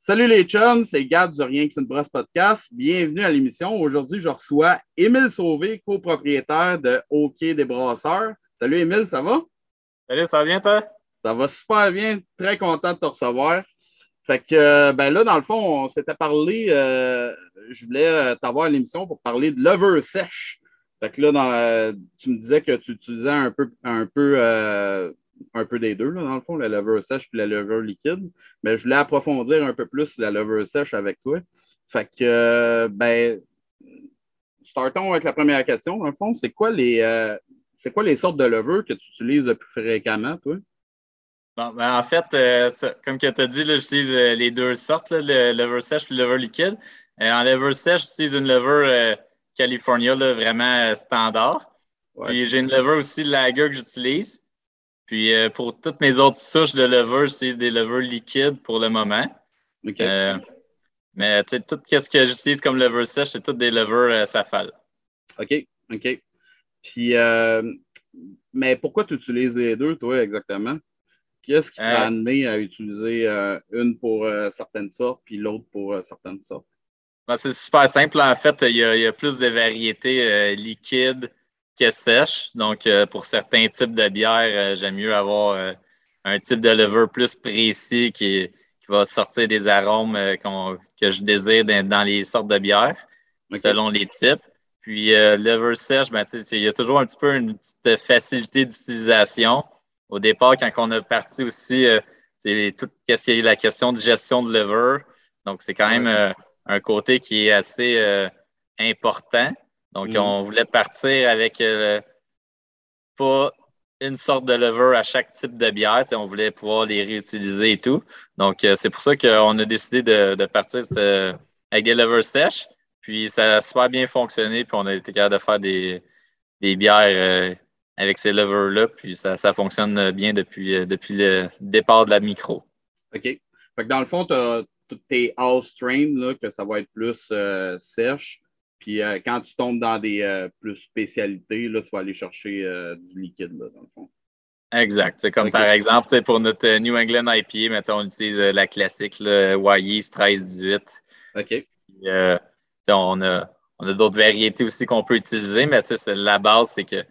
Salut les chums, c'est Gab du Rien que c'est une brosse podcast. Bienvenue à l'émission. Aujourd'hui, je reçois Émile Sauvé, copropriétaire de OK des Brasseurs. Salut Émile, ça va? Salut, ça va bien, toi? Ça va super bien, très content de te recevoir. Fait que, ben là, dans le fond, on s'était parlé, je voulais t'avoir à l'émission pour parler de lever sèche. Fait que là, tu me disais que tu utilisais un peu des deux, là, dans le fond, la lever sèche et la lever liquide. Mais je voulais approfondir un peu plus la lever sèche avec toi. Fait que, ben, startons avec la première question. Dans le fond, c'est quoi les sortes de levure que tu utilises le plus fréquemment, toi? Bon, ben, en fait, comme tu as dit, j'utilise les deux sortes, là, le lever sèche et le lever liquide. En lever sèche, j'utilise une lever California là, vraiment standard. Ouais. Puis j'ai une lever aussi lager que j'utilise. Puis pour toutes mes autres souches de lever, j'utilise des levers liquides pour le moment. OK. Mais tu sais, tout ce que j'utilise comme lever sèche, c'est toutes des levers Safal. OK. OK. Puis, mais pourquoi tu utilises les deux, toi, exactement? Qu'est-ce qui t'a Euh, amené à utiliser une pour certaines sortes, puis l'autre pour certaines sortes? Ben, c'est super simple. En fait, il y a plus de variétés liquides que sèches. Donc, pour certains types de bières, j'aime mieux avoir un type de lever plus précis qui va sortir des arômes que je désire dans les sortes de bières, OK. selon les types. Puis, lever sèche, ben, il y a toujours un petit peu une petite facilité d'utilisation. Au départ, quand on a parti aussi, c'est tout ce qui est la question de gestion de lever. Donc, c'est quand même Ouais. un côté qui est assez important. Donc, Mhm. on voulait partir avec pas une sorte de lever à chaque type de bière. On voulait pouvoir les réutiliser et tout. Donc, c'est pour ça qu'on a décidé de partir avec des levers sèches. Puis, ça a super bien fonctionné. Puis, on a été capable de faire des bières avec ces levers-là. Puis, ça fonctionne bien depuis le départ de la micro. OK. Fait que dans le fond, tu as toutes tes house train, là, que ça va être plus sèche. Puis quand tu tombes dans des plus spécialités, là, tu vas aller chercher du liquide, là, dans le fond. Exact. C'est comme par OK. exemple, pour notre New England IPA, on utilise la classique, le Yeast 13-18. OK. Puis, on a d'autres variétés aussi qu'on peut utiliser, mais la base, c'est que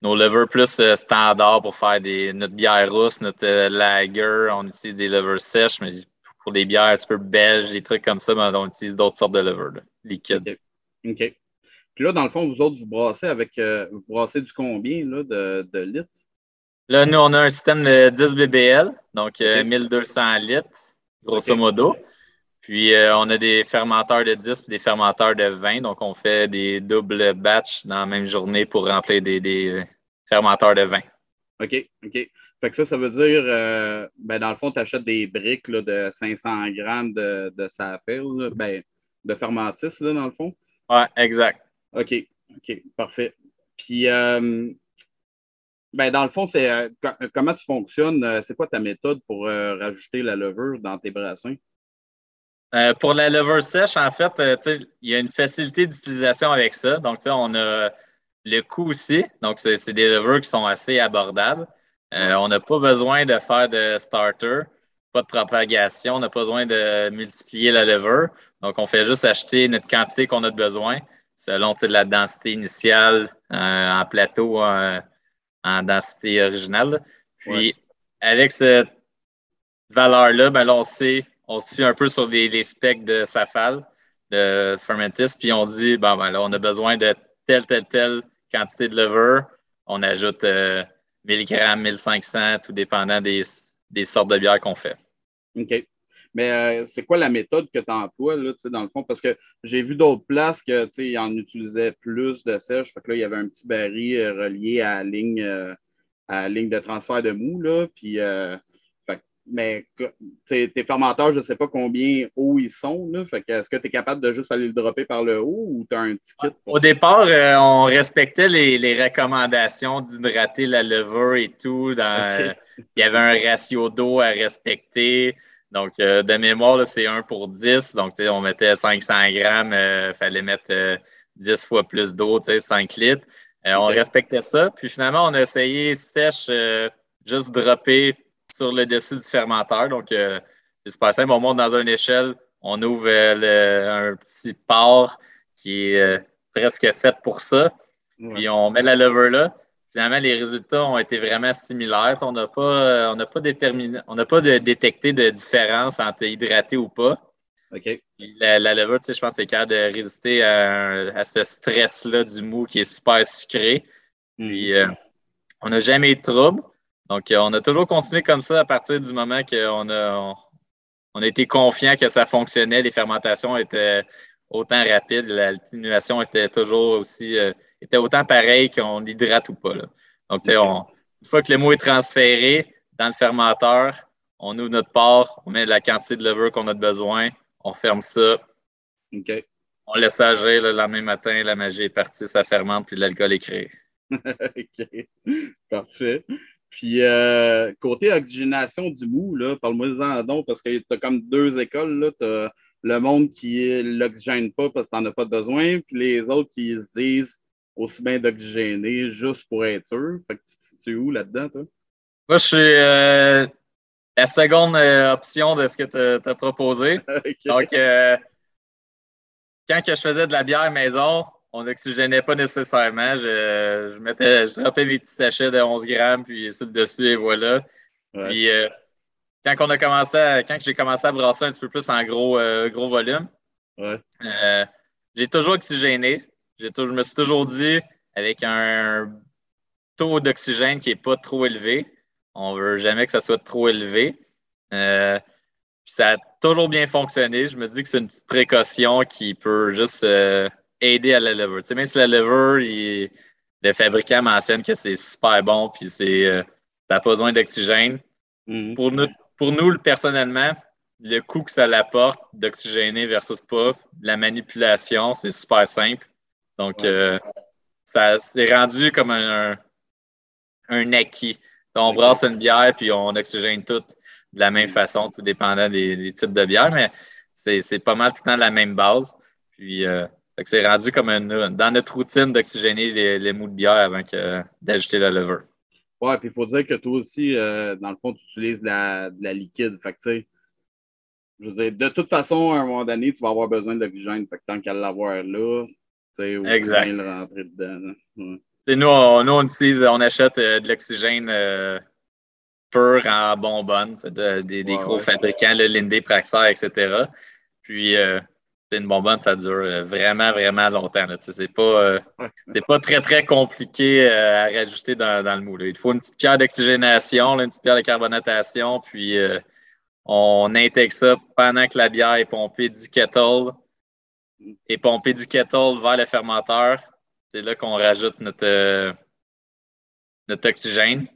nos levers plus standards pour faire notre bière rousse, notre lager, on utilise des levers sèches, mais pour les bières un petit peu belges, des trucs comme ça, on utilise d'autres sortes de levers là, liquides. OK. OK. Puis là, dans le fond, vous autres, vous brassez du combien là, de litres? Là, nous, on a un système de 10 BBL, donc OK. 1200 litres, grosso OK. modo. Puis, on a des fermenteurs de 10 et des fermenteurs de 20. Donc, on fait des doubles batchs dans la même journée pour remplir des fermenteurs de 20. OK. OK. Fait que ça veut dire, ben, dans le fond, tu achètes des briques là, de 500 grammes de saphir, là, ben, de fermentis, là, dans le fond. Ouais, exact. OK. OK. Parfait. Puis, ben, dans le fond, comment tu fonctionnes? C'est quoi ta méthode pour rajouter la levure dans tes brassins? Pour la lever sèche, en fait, il y a une facilité d'utilisation avec ça. Donc, on a le coût aussi. Donc, c'est des levures qui sont assez abordables. Ouais. On n'a pas besoin de faire de starter, pas de propagation. On n'a pas besoin de multiplier la levure. Donc, on fait juste acheter notre quantité qu'on a de besoin selon la densité initiale en plateau, en densité originale. Ouais. Puis, avec cette valeur-là, ben là, on se fie un peu sur les specs de Safal, de Fermentis, puis on dit, ben là, on a besoin de telle quantité de lever. On ajoute 1000 grammes, 1500, tout dépendant des sortes de bières qu'on fait. OK. Mais c'est quoi la méthode que tu emploies, là, dans le fond? Parce que j'ai vu d'autres places que, ils en utilisaient plus de sèche. Fait que là, il y avait un petit baril relié à la ligne de transfert de mou, là. Puis, mais tes fermenteurs, je ne sais pas combien haut ils sont, là. Fait que est-ce que tu es capable de juste aller le dropper par le haut ou tu as un petit kit pour Au ça? départ, on respectait les recommandations d'hydrater la levure et tout. OK. Il y avait un ratio d'eau à respecter. Donc, de mémoire, là, c'est 1 pour 10. Donc, on mettait 500 grammes. Il fallait mettre 10 fois plus d'eau, 5 litres. On OK. respectait ça. Puis finalement, on a essayé sèche, juste dropper sur le dessus du fermenteur. Donc, C'est super simple. On monte dans une échelle, on ouvre un petit port qui est presque fait pour ça. Ouais. Puis on met la lever là. Finalement, les résultats ont été vraiment similaires. On n'a pas, détecté de différence entre hydraté ou pas. OK. Puis la lever, je pense que c'est capable de résister à ce stress-là du mou qui est super sucré. Puis on n'a jamais eu de trouble. Donc, on a toujours continué comme ça à partir du moment qu'on a été confiant que ça fonctionnait. Les fermentations étaient autant rapides. L'atténuation était toujours aussi était autant pareil qu'on l'hydrate ou pas. Là. Donc, une fois que le mou est transféré dans le fermenteur, on ouvre notre port, on met la quantité de levure qu'on a besoin, on ferme ça, OK. on laisse agir le lendemain matin, la magie est partie, ça fermente, puis l'alcool est créé. OK. Parfait. Puis, côté oxygénation du mou, là, parle-moi-en donc, parce que tu as comme deux écoles. Tu as le monde qui l'oxygène pas parce que tu n'en as pas besoin, puis les autres qui se disent aussi bien d'oxygéner juste pour être sûr. Fait que tu es où là-dedans, toi? Moi, je suis la seconde option de ce que tu as proposé. OK. Donc, quand que je faisais de la bière maison, on n'oxygénait pas nécessairement. Je droppais mes petits sachets de 11 grammes, puis sur le dessus, et voilà. Ouais. Puis, quand j'ai commencé à brasser un petit peu plus en gros volume, Ouais. j'ai toujours oxygéné. Je me suis toujours dit, avec un taux d'oxygène qui n'est pas trop élevé, on ne veut jamais que ça soit trop élevé. Puis ça a toujours bien fonctionné. Je me dis que c'est une petite précaution qui peut juste aider à la levure. Tu sais, même si la levure, le fabricant mentionne que c'est super bon, puis ça n'a pas besoin d'oxygène. Pour nous, personnellement, le coût que ça l'apporte d'oxygéner versus pas, la manipulation, c'est super simple. Donc, ça s'est rendu comme un acquis. Donc, on brasse une bière puis on oxygène tout de la même façon, tout dépendant des types de bière, mais c'est pas mal tout le temps la même base. Puis, c'est rendu comme dans notre routine d'oxygéner les mous de bière avant d'ajouter la levure. Ouais, puis il faut dire que toi aussi, dans le fond, tu utilises de la liquide. Fait que, tu sais, je veux dire, de toute façon, à un moment donné, tu vas avoir besoin d'oxygène. Fait que tant qu'à l'avoir là, tu sais, aussi bien Exact. le rentrer dedans. Ouais. Nous, on achète de l'oxygène pur en bonbonne, des gros fabricants, le Linde, Praxair, etc. Puis, une bonbonne, ça dure vraiment, vraiment longtemps. C'est pas très, très compliqué à rajouter dans le moule. Il faut une petite pierre d'oxygénation, une petite pierre de carbonatation, puis on intègre ça pendant que la bière est pompée du kettle vers le fermenteur. C'est là qu'on rajoute notre oxygène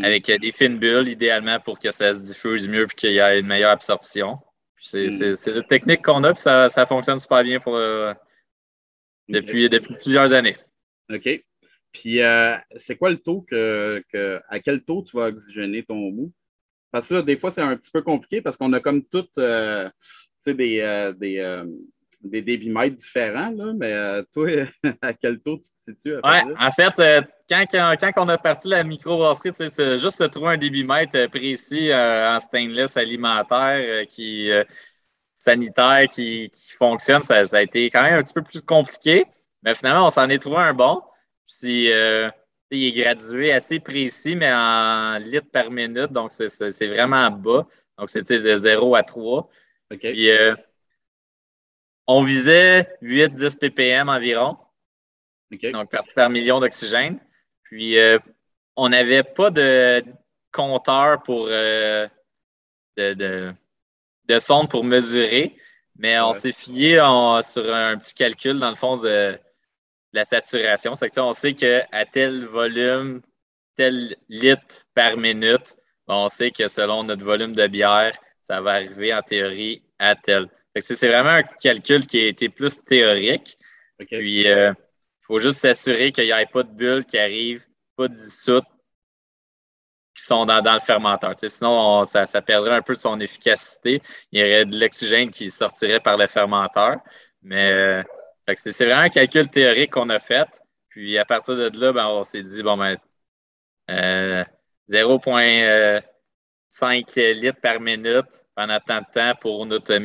avec des fines bulles, idéalement pour que ça se diffuse mieux et qu'il y ait une meilleure absorption. C'est la technique qu'on a, puis ça fonctionne super bien depuis plusieurs années. OK. Puis, c'est quoi le taux à quel taux tu vas oxygéner ton mou? Parce que là, des fois, c'est un petit peu compliqué parce qu'on a comme tout des débitmètres différents, là, mais toi, à quel taux tu te situes? Ouais, en fait, quand on a parti la microbrasserie, c'est juste de trouver un débitmètre précis en stainless alimentaire sanitaire qui fonctionne, ça a été quand même un petit peu plus compliqué, mais finalement, on s'en est trouvé un bon. Puis, il est gradué assez précis, mais en litres par minute, donc c'est vraiment bas. Donc, c'était de 0 à 3. Okay. Puis, on visait 8-10 ppm environ. Okay. Donc, partie par million d'oxygène. Puis, on n'avait pas de compteur pour de sonde pour mesurer, mais on s'est fié sur un petit calcul, dans le fond, de la saturation. C'est que, on sait qu'à tel volume, tel litre par minute, on sait que selon notre volume de bière, ça va arriver en théorie à tel. C'est vraiment un calcul qui a été plus théorique. Okay. Puis, il faut juste s'assurer qu'il n'y ait pas de bulles qui arrivent, pas dissoutes, qui sont dans le fermenteur. Sinon, ça perdrait un peu de son efficacité. Il y aurait de l'oxygène qui sortirait par le fermenteur. Mais c'est vraiment un calcul théorique qu'on a fait. Puis à partir de là, on s'est dit, 0,1 5 litres par minute pendant tant de temps pour notre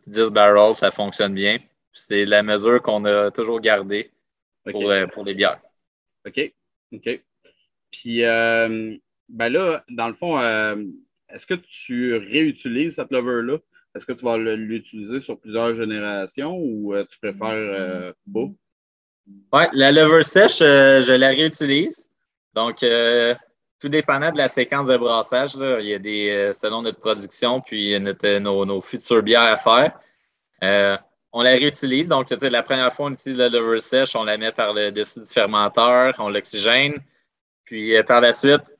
10 barrels, ça fonctionne bien. C'est la mesure qu'on a toujours gardée pour les bières. OK. OK. Puis, ben là, dans le fond, est-ce que tu réutilises cette lever-là? Est-ce que tu vas l'utiliser sur plusieurs générations ou tu préfères pas? Oui, la lever sèche, je la réutilise. Donc, tout dépendant de la séquence de brassage, là, il y a selon notre production puis nos futures bières à faire. On la réutilise. Donc, la première fois, on utilise la lever sèche, on la met par le dessus du fermenteur, on l'oxygène. Puis, par la suite,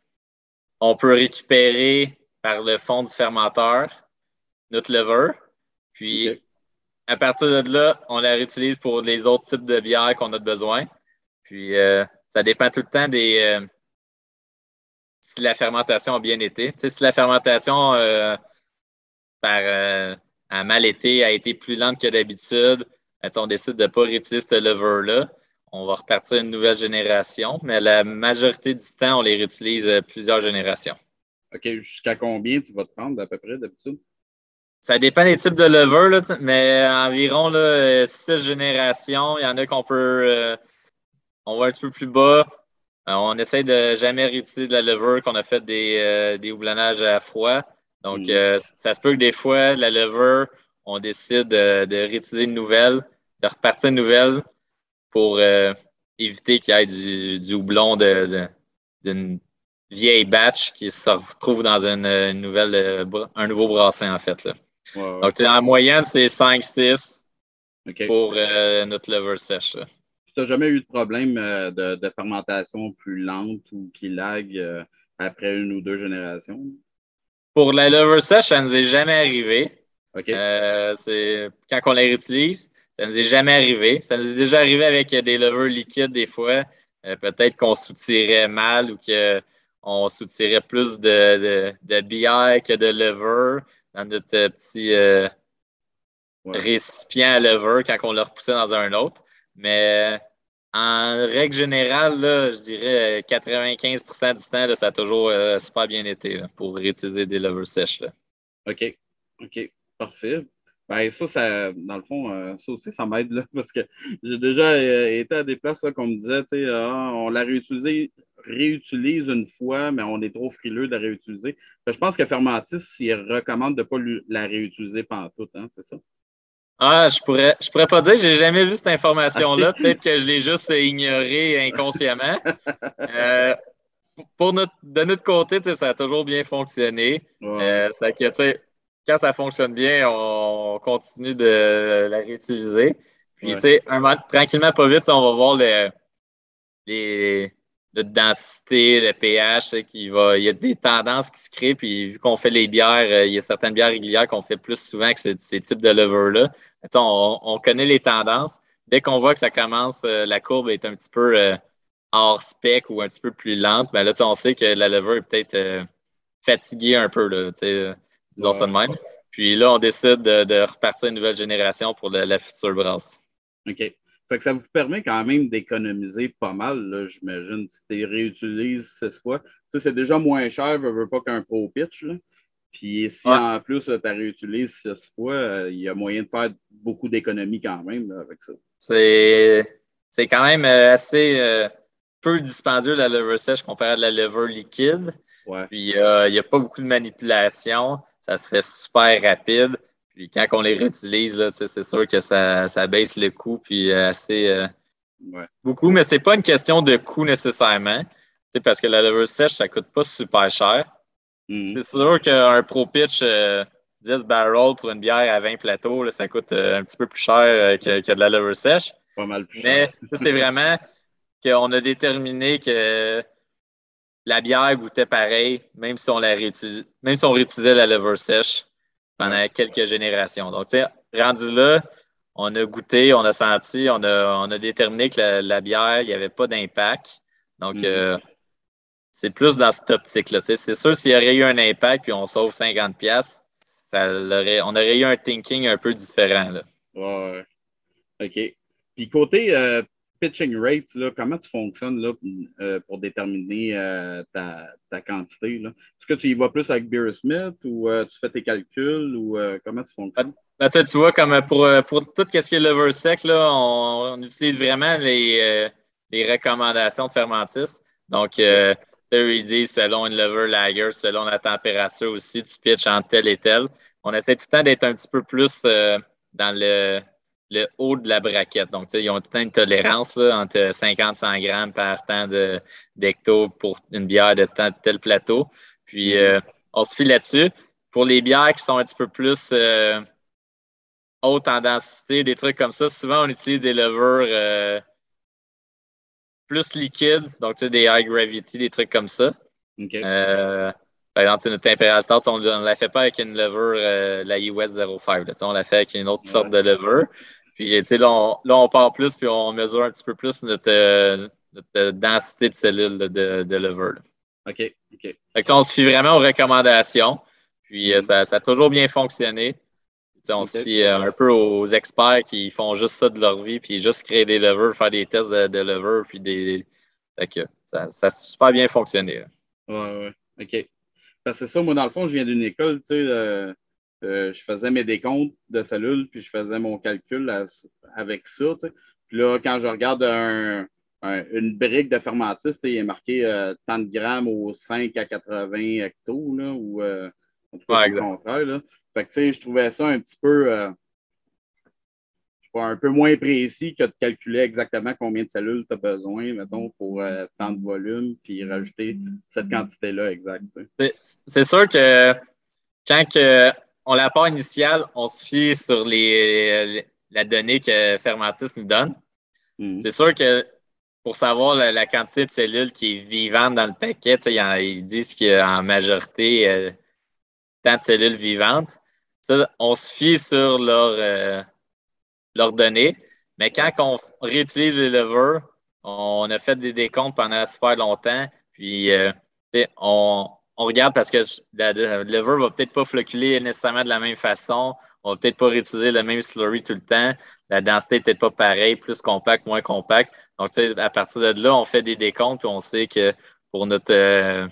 on peut récupérer par le fond du fermenteur notre lever. Puis, à partir de là, on la réutilise pour les autres types de bières qu'on a besoin. Puis, ça dépend tout le temps si la fermentation a bien été. Si la fermentation a mal été, a été plus lente que d'habitude, on décide de ne pas réutiliser ce lever-là. On va repartir une nouvelle génération, mais la majorité du temps, on les réutilise plusieurs générations. OK. Jusqu'à combien tu vas te rendre à peu près d'habitude? Ça dépend des types de lever, là, mais environ 6 générations. Il y en a on va un petit peu plus bas. On essaie de jamais réutiliser de la lever qu'on a fait des houblonnages à froid. Donc, ça se peut que des fois, la lever, on décide de réutiliser une nouvelle, de repartir une nouvelle pour éviter qu'il y ait du houblon d'une vieille batch qui se retrouve dans un nouveau brassin, en fait. Là. Ouais. Donc, en moyenne, c'est 5-6 OK. pour notre lever sèche. Tu n'as jamais eu de problème de fermentation plus lente ou qui lag après une ou deux générations? Pour la lever sèche, ça ne nous est jamais arrivé. OK. Quand on les réutilise, ça ne nous est jamais arrivé. Ça nous est déjà arrivé avec des levers liquides des fois. Peut-être qu'on soutirait mal ou qu'on soutirait plus de bière que de lever dans notre petit récipient à lever quand on le repoussait dans un autre. Mais en règle générale, là, je dirais 95% du temps, là, ça a toujours super bien été là, pour réutiliser des levers sèches. Là. OK. OK. Parfait. Ben, ça, dans le fond, ça aussi, ça m'aide là, parce que j'ai déjà été à des places là, qu'on me disait, tu sais, on la réutilise une fois, mais on est trop frileux de la réutiliser. Je pense que Fermentis, il recommande de ne pas la réutiliser pantoute, hein, c'est ça? Ah, je pourrais pas dire, j'ai jamais vu cette information-là. Peut-être que je l'ai juste ignorée inconsciemment. De notre côté, ça a toujours bien fonctionné. Quand ça fonctionne bien, on continue de la réutiliser. Puis, tranquillement, pas vite, on va voir la densité, le pH, il y a des tendances qui se créent. Puis, vu qu'on fait les bières, il y a certaines bières régulières qu'on fait plus souvent que ces types de levures-là. On connaît les tendances. Dès qu'on voit que ça commence, la courbe est un petit peu hors spec ou un petit peu plus lente, ben là, on sait que la levure est peut-être fatiguée un peu, là, disons ça de même. Puis là, on décide de repartir une nouvelle génération pour la future brasse. OK. Fait que ça vous permet quand même d'économiser pas mal, là, j'imagine, si tu réutilises 6 fois. C'est déjà moins cher, veux pas qu'un Pro Pitch. Là. Puis si en plus tu réutilises 6 fois, il y a moyen de faire beaucoup d'économies quand même là, avec ça. C'est quand même assez peu dispendieux la lever sèche comparé à la lever liquide. Ouais. Puis il n'y a pas beaucoup de manipulation. Ça se fait super rapide. Puis quand on les réutilise, là, c'est sûr que ça baisse le coût puis assez beaucoup. Mais c'est pas une question de coût nécessairement. Parce que la lever sèche, ça coûte pas super cher. Mm-hmm. C'est sûr qu'un Pro Pitch 10 barrels pour une bière à 20 plateaux, là, ça coûte un petit peu plus cher que de la lever sèche. Pas mal plus cher. Mais c'est vraiment qu'on a déterminé que la bière goûtait pareil, même si on réutilisait la lever sèche pendant quelques générations. Donc, rendu là, on a goûté, on a senti, on a déterminé que la bière, il n'y avait pas d'impact. Donc, c'est plus dans cette optique-là. C'est sûr, s'il y aurait eu un impact puis on sauve 50$, on aurait eu un thinking un peu différent. Là. Ouais. OK. Puis côté pitching rates, là, comment tu fonctionnes là, pour déterminer ta quantité? Là? Est-ce que tu y vas plus avec Beer Smith ou tu fais tes calculs ou comment tu fonctionnes? Toi, tu vois, comme pour tout ce qui est lever sec, là, on utilise vraiment les recommandations de Fermentis. Donc, ils disent selon une lever lager, selon la température aussi, tu pitches entre tel et tel. On essaie tout le temps d'être un petit peu plus dans le haut de la braquette. Donc, ils ont tout le temps une tolérance là, entre 50 et 100 grammes par temps d'hecto pour une bière de tel plateau. Puis, on se fie là-dessus. Pour les bières qui sont un petit peu plus haute en densité, des trucs comme ça, souvent, on utilise des levures plus liquides, donc des high gravity, des trucs comme ça. Okay. Par exemple, notre température, on ne la fait pas avec une levure, la US 05. Là, on la fait avec une autre sorte de levure. Puis, là, on part plus, puis on mesure un petit peu plus notre densité de cellules de levure. Là. OK. Fait que, on se fie vraiment aux recommandations. Puis, ça a toujours bien fonctionné. On se fie un peu aux experts qui font juste ça de leur vie, puis juste créer des levures, faire des tests de levures, puis Fait que ça a super bien fonctionné. Ouais. OK. Parce que c'est ça, moi, dans le fond, je viens d'une école, tu sais, je faisais mes décomptes de cellules, puis je faisais mon calcul avec ça, tu sais. Puis là, quand je regarde une brique de fermentis, il est marqué tant de grammes au 5 à 80 hectos, là, ou en tout cas, c'est le contraire, là. Fait que, tu sais, je trouvais ça un petit peu, un peu moins précis que de calculer exactement combien de cellules tu as besoin, mettons, pour tant de volume, puis rajouter cette quantité-là exacte. C'est sûr que quand on la part initiale, on se fie sur la donnée que Fermentis nous donne. C'est sûr que pour savoir la quantité de cellules qui est vivante dans le paquet, ils disent qu'il y a en majorité tant de cellules vivantes. Ça, on se fie sur leurs données. Mais quand on réutilise les levures, on a fait des décomptes pendant super longtemps. Puis, on regarde parce que le lever ne va peut-être pas floculer nécessairement de la même façon. On ne va peut-être pas réutiliser le même slurry tout le temps. La densité n'est peut-être pas pareille, plus compact, moins compact. Donc, à partir de là, on fait des décomptes puis on sait que pour notre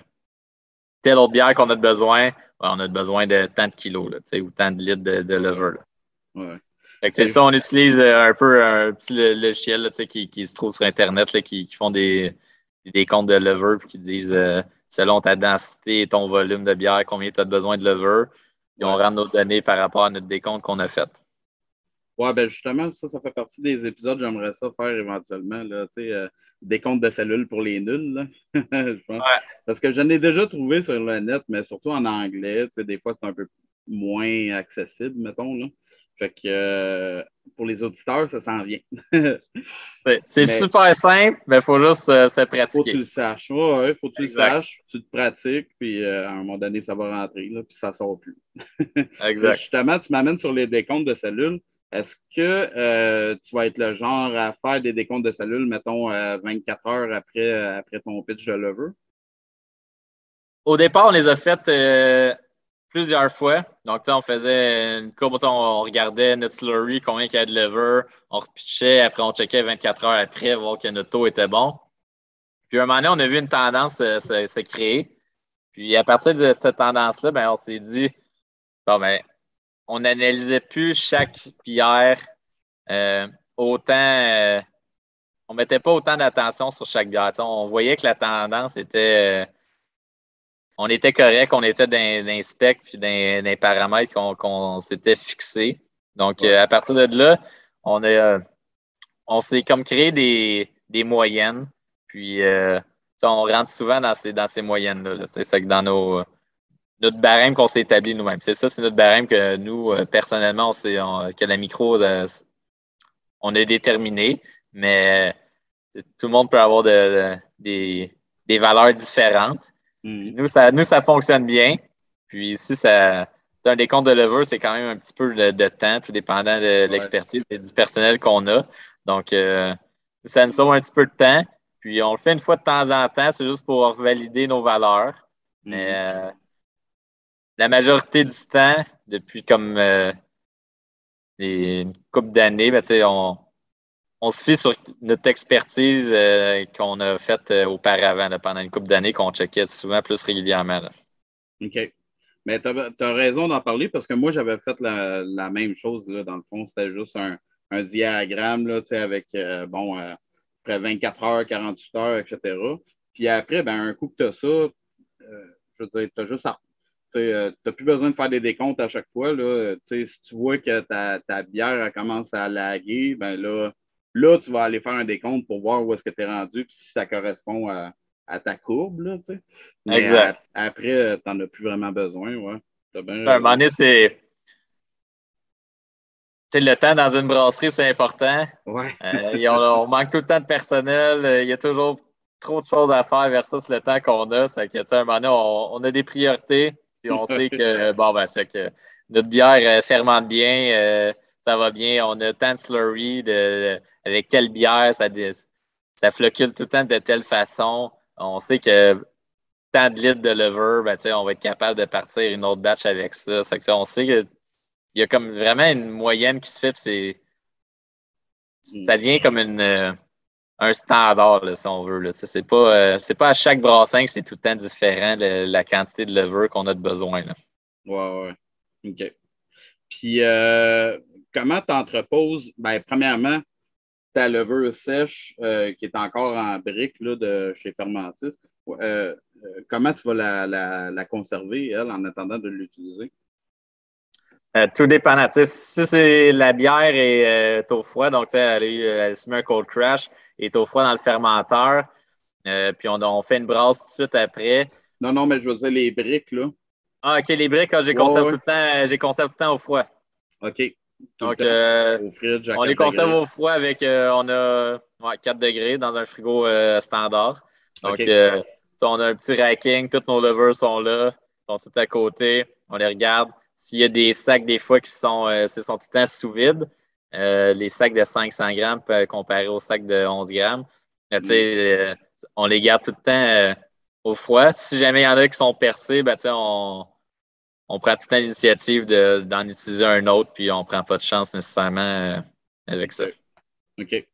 telle autre bière qu'on a besoin, on a besoin de tant de kilos là, ou tant de litres de lever. Fait que, ça, on utilise un peu un petit logiciel là, qui se trouve sur Internet, là, qui font des comptes de lever et qui disent selon ta densité et ton volume de bière, combien tu as besoin de lever. Puis on rentre nos données par rapport à notre décompte qu'on a fait. Ouais, ben justement, ça fait partie des épisodes, j'aimerais ça faire éventuellement, là, décompte de cellules pour les nuls, là, je pense. Ouais. Parce que j'en ai déjà trouvé sur le net, mais surtout en anglais, des fois c'est un peu moins accessible, mettons, là. Fait que pour les auditeurs, ça s'en vient. C'est super simple, mais il faut juste se pratiquer. Faut que tu le saches. Ouais, faut que tu le saches, tu te pratiques, puis à un moment donné, ça va rentrer, là, puis ça ne sort plus. Exact. Justement, tu m'amènes sur les décomptes de cellules. Est-ce que tu vas être le genre à faire des décomptes de cellules, mettons, 24 heures après ton pitch de lever? Au départ, on les a faites plusieurs fois. Donc, on faisait une courbe, on regardait notre slurry, combien il y a de lever, on repitchait, après on checkait 24 heures après, voir que notre taux était bon. Puis, à un moment donné, on a vu une tendance se créer. Puis, à partir de cette tendance-là, ben, on s'est dit, bon, ben, on n'analysait plus chaque bière autant. On ne mettait pas autant d'attention sur chaque bière. On voyait que la tendance était. On était correct, on était dans les specs puis dans les paramètres qu'on s'était fixés. Donc, à partir de là, on s'est comme créé des moyennes. Puis, on rentre souvent dans ces moyennes-là. C'est dans notre barème qu'on s'est établi nous-mêmes. C'est ça, c'est notre barème que nous, personnellement, que la micro, on a déterminé. Mais tout le monde peut avoir des valeurs différentes. Puis nous, ça fonctionne bien. Puis ici, un décompte de lever, c'est quand même un petit peu de temps, tout dépendant de l'expertise et du personnel qu'on a. Donc, ça nous sauve un petit peu de temps. Puis on le fait une fois de temps en temps, c'est juste pour valider nos valeurs. Mais la majorité du temps, depuis comme une couple d'années, ben, on se fie sur notre expertise qu'on a faite auparavant, là, pendant une couple d'années, qu'on checkait souvent plus régulièrement. Là. OK. Mais tu as raison d'en parler parce que moi, j'avais fait la même chose, là, dans le fond. C'était juste un diagramme là, avec, après 24 heures, 48 heures, etc. Puis après, ben, un coup que tu as ça, je veux dire, tu as juste à. Tu n'as plus besoin de faire des décomptes à chaque fois. Là. Si tu vois que ta bière elle commence à laguer, ben là, tu vas aller faire un décompte pour voir où est-ce que tu es rendu puis si ça correspond à ta courbe. Là, mais Exact. après, tu n'en as plus vraiment besoin. Ouais. Tu as bien À un moment raison. donné, le temps dans une brasserie, c'est important. Ouais. On manque tout le temps de personnel. Il y a toujours trop de choses à faire versus le temps qu'on a. C'est que, à un moment donné, on a des priorités. Puis on sait que, c'est que notre bière fermente bien, ça va bien. On a tant de slurry avec telle bière, ça flocule tout le temps de telle façon. On sait que tant de litres de levure, on va être capable de partir une autre batch avec ça. C'est que, on sait qu'il y a comme vraiment une moyenne qui se fait, puis ça devient comme un standard, là, si on veut. Là. C'est pas à chaque brassin que c'est tout le temps différent la quantité de levure qu'on a de besoin. Là. Ouais, ouais. OK. Puis, comment tu entreposes? Ben, premièrement, ta levure sèche qui est encore en brique là, de chez Fermentis, comment tu vas la conserver, elle, en attendant de l'utiliser? Tout dépend. Si c'est la bière est au froid, donc elle se met un cold crash, est au froid dans le fermenteur, puis on fait une brasse tout de suite après. Non, non, mais je veux dire les briques, là. Ah, OK, les briques, j'ai Ouais, conserve ouais. tout le temps, j'ai conserve tout le temps au froid. OK. Tout le Donc, temps. Au fridge à on les 4 conserve degrés. au froid avec, on a 4 degrés dans un frigo standard. Donc, OK. on a un petit racking, tous nos levures sont là, sont tout à côté. On les regarde. S'il y a des sacs, des fois, qui sont tout le temps sous vide, les sacs de 500 grammes comparés aux sacs de 11 grammes, on les garde tout le temps au froid. Si jamais il y en a qui sont percés, on prend tout le temps l'initiative d'en utiliser un autre, puis on ne prend pas de chance nécessairement avec ça. OK. OK.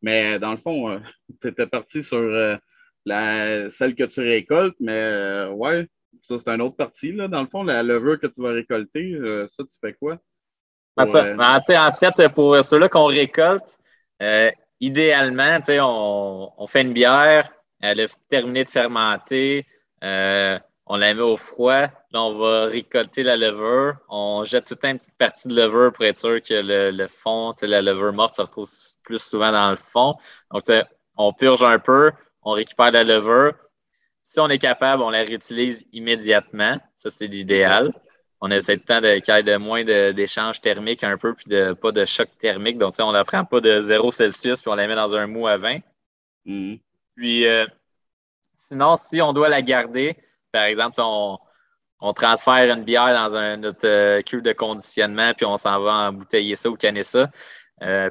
Mais dans le fond, tu étais parti sur celle que tu récoltes, mais ouais, ça c'est une autre partie, là. Dans le fond, la levure que tu vas récolter, ça, tu fais quoi? Pour, En fait, pour ceux-là qu'on récolte, idéalement, on fait une bière, elle a terminé de fermenter, on la met au froid, là, on va récolter la levure, on jette tout le temps une petite partie de levure pour être sûr que le fond, la levure morte se retrouve plus souvent dans le fond. Donc, on purge un peu, on récupère la levure. Si on est capable, on la réutilise immédiatement. Ça, c'est OK. l'idéal. On essaie tout le temps qu'il y ait de moins d'échanges thermiques un peu, puis pas de choc thermique. Donc, on ne la prend pas de 0 Celsius, puis on la met dans un mou à 20. Mhm. Puis, sinon, si on doit la garder, par exemple, on transfère une bière dans notre cuve de conditionnement, puis on s'en va embouteiller ça ou canner ça.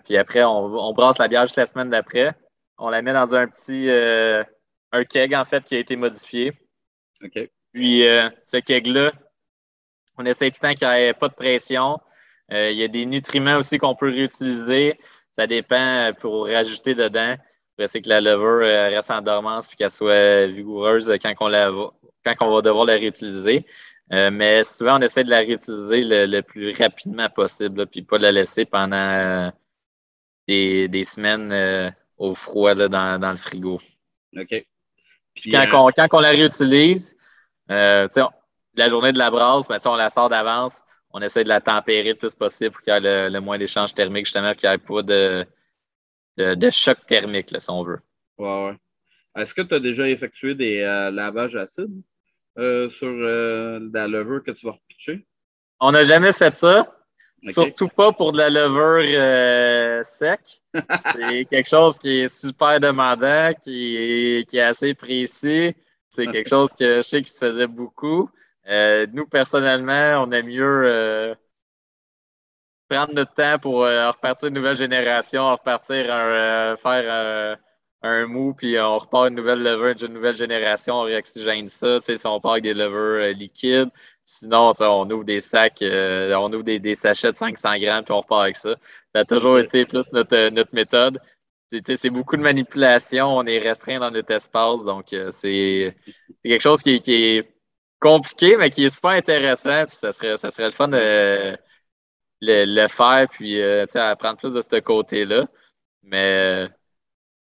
Puis après, on brasse la bière juste la semaine d'après. On la met dans un petit un keg, en fait, qui a été modifié. OK. Puis, ce keg-là, on essaie tout le temps qu'il n'y ait pas de pression. Il y a des nutriments aussi qu'on peut réutiliser. Ça dépend pour rajouter dedans. Pour essayer que la levure reste en dormance et qu'elle soit vigoureuse quand on va devoir la réutiliser. Mais souvent, on essaie de la réutiliser le plus rapidement possible, là, puis pas la laisser pendant des semaines au froid là, dans le frigo. OK. Puis Puis, quand on la réutilise, la journée de la brasse, on la sort d'avance. On essaie de la tempérer le plus possible pour qu'il y ait le moins d'échanges thermiques, justement, pour qu'il n'y ait pas de choc thermique, là, si on veut. ouais, ouais. Est-ce que tu as déjà effectué des lavages acides sur la levure que tu vas repitcher? On n'a jamais fait ça, OK. surtout pas pour de la levure sec. C'est quelque chose qui est super demandant, qui est assez précis. C'est quelque chose que je sais qui se faisait beaucoup. Nous, personnellement, on aime mieux prendre notre temps pour repartir une nouvelle génération, faire un mou, puis on repart une nouvelle levure d'une nouvelle génération, on réoxygène ça. Si on part avec des levures liquides, Sinon, on ouvre des sacs, on ouvre des sachets de 500 grammes puis on repart avec ça. Ça a toujours été plus notre méthode. C'est beaucoup de manipulation, on est restreint dans notre espace, donc c'est quelque chose qui est compliqué, mais qui est super intéressant. Puis ça serait le fun de le faire, puis apprendre plus de ce côté-là. Mais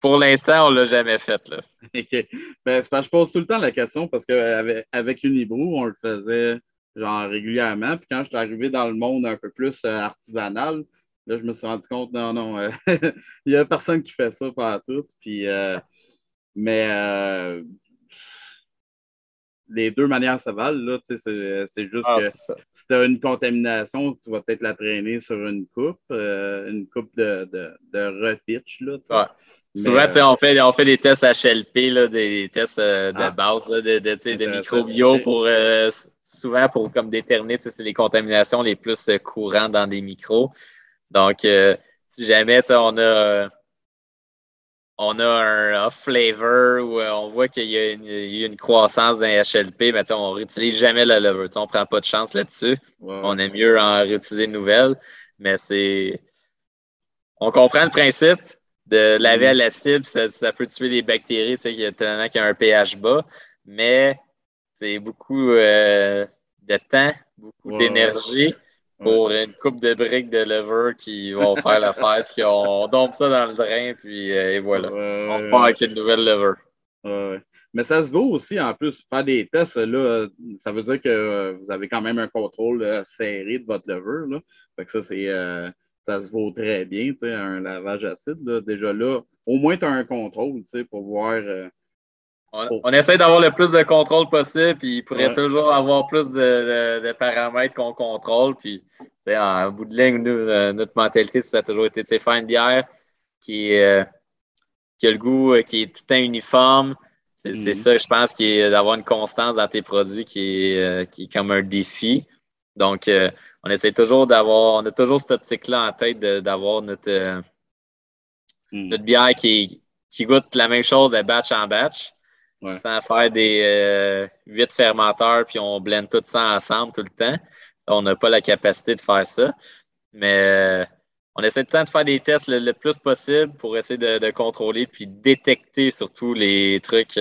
pour l'instant, on ne l'a jamais fait. Là. OK. Ben, je pose tout le temps la question parce qu'avec Unibrew, on le faisait genre régulièrement. Puis quand je suis arrivé dans le monde un peu plus artisanal, là, je me suis rendu compte, non, il n'y a personne qui fait ça partout. Puis, mais les deux manières se valent, là, c'est juste Ah, que c'est ça. si tu as une contamination, tu vas peut-être la traîner sur une coupe de repitch, là, tu sais. Ouais. Mais Souvent, on fait des tests HLP, là, des tests de ah, base là, de intéressant. microbio OK. souvent pour comme déterminer c'est les contaminations les plus courantes dans des micros. Donc, si jamais on a un off flavor où on voit qu'il y a une croissance d'un HLP, mais on ne réutilise jamais la lever. On ne prend pas de chance là-dessus. Ouais, On aime mieux en réutiliser une nouvelle, mais on comprend le principe de laver à Mhm. l'acide, ça peut tuer les bactéries, tellement qu'il y a un pH bas, mais c'est beaucoup de temps, beaucoup Ouais, d'énergie ouais, pour une coupe de briques de lever qui vont faire l'affaire, puis on dompe ça dans le drain, puis et voilà. On repart ouais, avec une nouvelle lever. ouais. Mais ça se vaut aussi, en plus, faire des tests, là, ça veut dire que vous avez quand même un contrôle serré de votre lever, là. Fait que ça se vaut très bien, tu sais, un lavage acide, là. Déjà là, au moins, tu as un contrôle, tu sais, pour voir. Pour- On essaie d'avoir le plus de contrôle possible, puis il pourrait Ouais. toujours avoir plus de paramètres qu'on contrôle. Puis, en bout de ligne, nous, notre mentalité, ça a toujours été faire une bière qui, qui a le goût, qui est tout un uniforme. C'est Mhm. ça, je pense, qui est d'avoir une constance dans tes produits qui est comme un défi. Donc, on essaie toujours on a toujours cette optique-là en tête d'avoir Mhm. notre bière qui goûte la même chose de batch en batch Ouais. sans faire des 8 fermenteurs, puis on blende tout ça ensemble tout le temps. On n'a pas la capacité de faire ça. Mais on essaie tout le temps de faire des tests le plus possible pour essayer de contrôler puis détecter surtout les trucs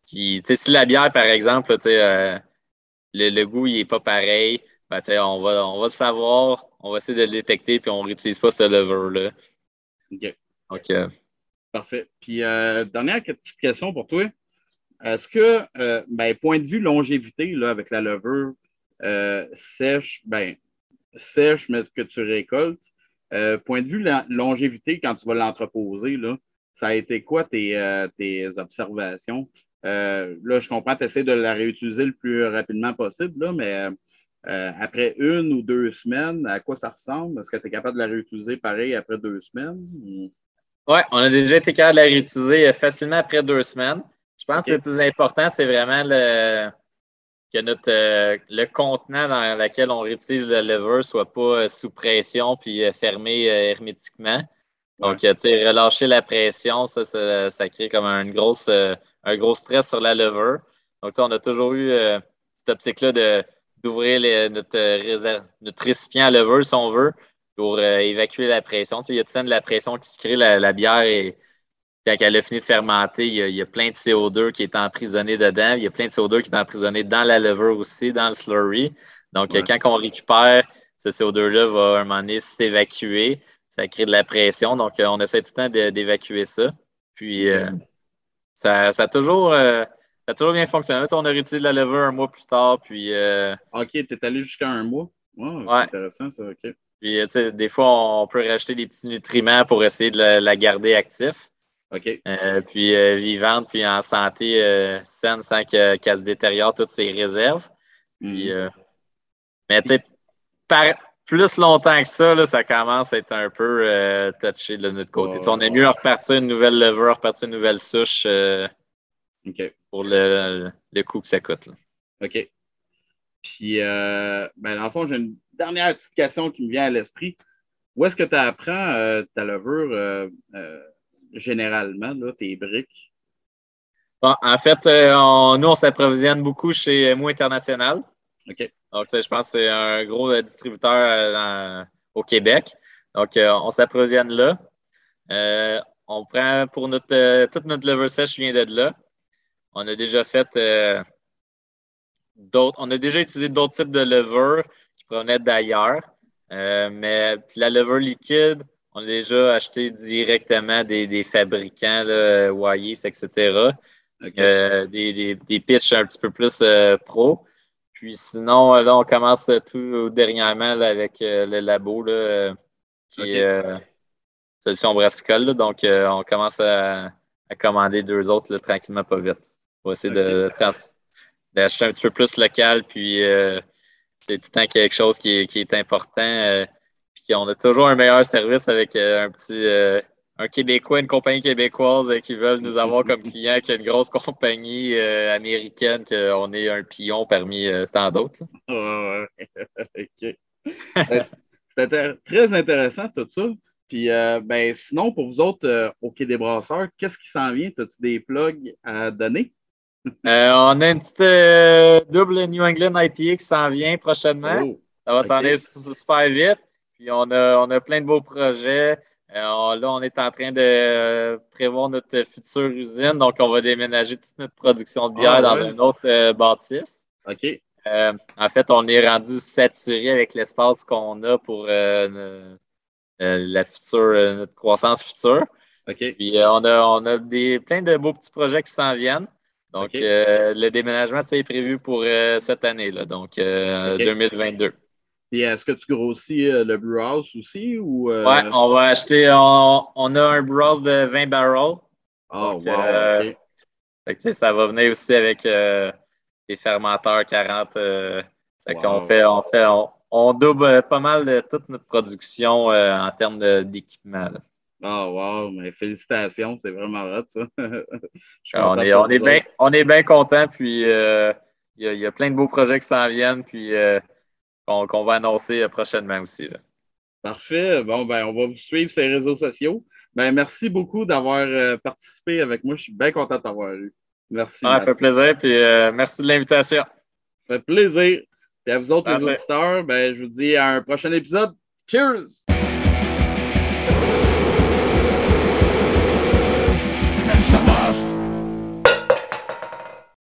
qui. Tu sais, si la bière, par exemple, le goût il n'est pas pareil, ben, on va le savoir, on va essayer de le détecter, puis on ne réutilise pas ce lever-là. OK. Donc, Parfait. Puis, dernière petite question pour toi. Est-ce que, ben, point de vue longévité, là, avec la levure sèche, ben, sèche, mais que tu récoltes, point de vue longévité, quand tu vas l'entreposer, là, ça a été quoi tes observations? Là, je comprends, tu essaies de la réutiliser le plus rapidement possible, là, mais après 1 ou 2 semaines, à quoi ça ressemble? Est-ce que tu es capable de la réutiliser pareil après 2 semaines? ouais, on a déjà été capable de la réutiliser facilement après 2 semaines. Je pense que le OK. plus important, c'est vraiment que le contenant dans lequel on réutilise le lever soit pas sous pression puis fermé hermétiquement. Ouais. Donc, tu sais, relâcher la pression, ça crée comme un gros stress sur la lever. Donc, tu sais, on a toujours eu cette optique-là d'ouvrir notre récipient à lever, si on veut, pour évacuer la pression. Tu sais, il y a tout le temps de la pression qui se crée, la bière, et quand elle a fini de fermenter, il y a plein de CO2 qui est emprisonné dedans. Il y a plein de CO2 qui est emprisonné dans la lever aussi, dans le slurry. Donc, Ouais. quand on récupère, ce CO2-là va à un moment donné s'évacuer. Ça crée de la pression. Donc, on essaie tout le temps d'évacuer ça. Puis, OK. ça a toujours bien fonctionné. On a réutilisé la lever un mois plus tard. Puis, OK, tu es allé jusqu'à 1 mois. Ouais, c'est ouais. intéressant, ça. OK. Puis, tu sais, des fois, on peut rajouter des petits nutriments pour essayer de la garder active. OK. Puis vivante, puis en santé saine sans qu'elle se détériore toutes ses réserves. Puis, Mhm. mais tu sais, plus longtemps que ça, là, ça commence à être un peu touché de notre côté. Tu sais, on Ouais, est mieux à repartir une nouvelle lever, repartir une nouvelle souche OK. pour le coût que ça coûte. Là. OK. Puis, ben, dans le fond, j'ai une dernière petite question qui me vient à l'esprit. Où est-ce que tu apprends ta levure généralement, là, tes briques? Bon, en fait, nous, on s'approvisionne beaucoup chez Mou International. OK. Donc, je pense que c'est un gros distributeur au Québec. Donc, on s'approvisionne là. On prend pour toute notre levure sèche vient de là. On a déjà fait on a déjà utilisé d'autres types de levure qui provenaient d'ailleurs. Mais puis la levure liquide, on a déjà acheté directement des fabricants, là, Wyeth, etc. Okay. Des pitchs un petit peu plus pro. Puis sinon, là, on commence tout dernièrement là, avec le labo là, qui est Solution Brassicole. Là, donc, on commence à commander 2 autres là, tranquillement, pas vite. On va essayer d'acheter un petit peu plus local. Puis, c'est tout le temps quelque chose qui est important. Puis, on a toujours un meilleur service avec un Québécois, une compagnie québécoise qui veulent nous avoir comme client qu'une grosse compagnie américaine, qu'on est un pion parmi tant d'autres. OK. C'était très intéressant tout ça. Puis, sinon, pour vous autres, au Quai des Brasseurs, qu'est-ce qui s'en vient? As-tu des plugs à donner? On a une petite double New England IPA qui s'en vient prochainement. Oh, ça va s'en aller super vite. Puis on a plein de beaux projets. Là, on est en train de prévoir notre future usine. Donc, on va déménager toute notre production de bière dans une autre bâtisse. OK. En fait, on est rendu saturé avec l'espace qu'on a pour notre croissance future. OK. Puis on a plein de beaux petits projets qui s'en viennent. Donc, le déménagement est prévu pour cette année, là, donc 2022. Et est-ce que tu grossis le brewhouse aussi? Ou, Ouais, on va acheter, on a un brewhouse de 20 barrels. Oh, donc, wow, OK. Fait que, ça va venir aussi avec des fermenteurs 40. On double pas mal de toute notre production en termes d'équipement. Oh, wow, mais félicitations, c'est vraiment hot, ça. On est bien contents, puis il y a plein de beaux projets qui s'en viennent, puis qu'on va annoncer prochainement aussi. Là. Parfait. Bon, on va vous suivre sur les réseaux sociaux. Merci beaucoup d'avoir participé avec moi. Je suis bien content de t'avoir eu. Merci. Ça fait plaisir, puis merci de l'invitation. Ça fait plaisir. Puis à vous autres, les auditeurs, je vous dis à un prochain épisode. Cheers!